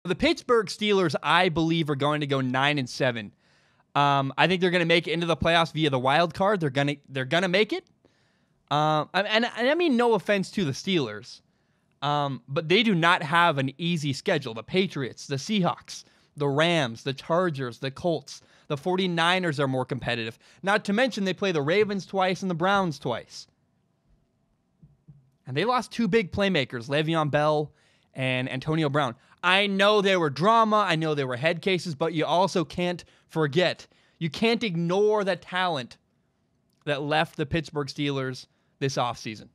The Pittsburgh Steelers, I believe, are going to go 9-7. I think they're going to make it into the playoffs via the wild card. They're gonna make it. And I mean, no offense to the Steelers, but they do not have an easy schedule. The Patriots, the Seahawks, the Rams, the Chargers, the Colts, the 49ers are more competitive. Not to mention they play the Ravens twice and the Browns twice. And they lost two big playmakers, Le'Veon Bell and Antonio Brown. I know there were drama. I know there were head cases, but you also can't forget. You can't ignore the talent that left the Pittsburgh Steelers this offseason.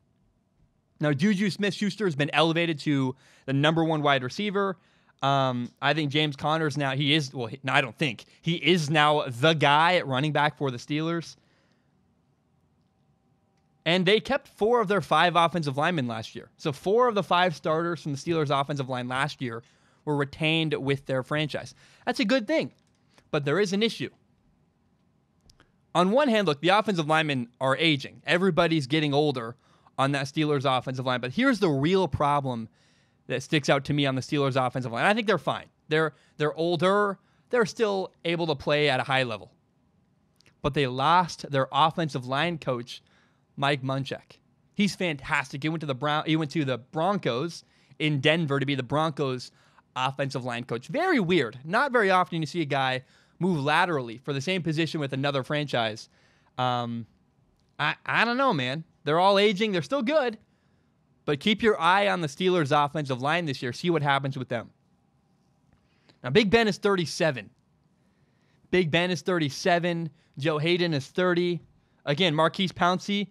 Now, Juju Smith-Schuster has been elevated to the number one wide receiver. I think James Conner's now, I don't think. He is now the guy at running back for the Steelers. And they kept 4 of their 5 offensive linemen last year. So 4 of the 5 starters from the Steelers' offensive line last year were retained with their franchise. That's a good thing. But there is an issue. On one hand, look, the offensive linemen are aging. Everybody's getting older on that Steelers offensive line. But here's the real problem that sticks out to me on the Steelers offensive line. I think they're fine. They're older. They're still able to play at a high level. But they lost their offensive line coach, Mike Munchak. He's fantastic. He went to the Broncos in Denver to be the Broncos offensive line coach. Very weird. Not very often you see a guy move laterally for the same position with another franchise. I don't know, man. They're all aging. They're still good. But keep your eye on the Steelers' offensive line this year. See what happens with them. Now, Big Ben is 37. Joe Hayden is 30. Again, Marquise Pouncey,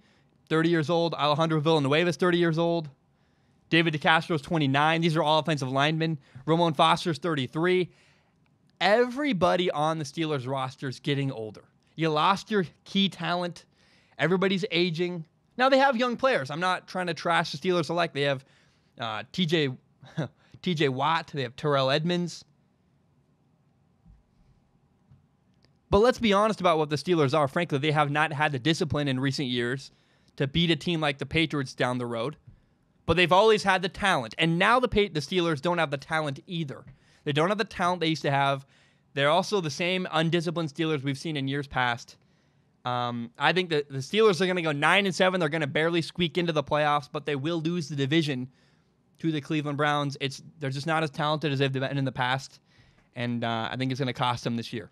30 years old. Alejandro Villanueva is 30 years old. David DeCastro is 29. These are all offensive linemen. Ramon Foster is 33. Everybody on the Steelers roster is getting older. You lost your key talent. Everybody's aging. Now, they have young players. I'm not trying to trash the Steelers alike. They have TJ Watt. They have Terrell Edmonds. But let's be honest about what the Steelers are. Frankly, they have not had the discipline in recent years to beat a team like the Patriots down the road. But they've always had the talent. And now the Steelers don't have the talent either. They don't have the talent they used to have. They're also the same undisciplined Steelers we've seen in years past. I think that the Steelers are going to go 9-7. They're going to barely squeak into the playoffs, but they will lose the division to the Cleveland Browns. They're just not as talented as they've been in the past. And I think it's going to cost them this year.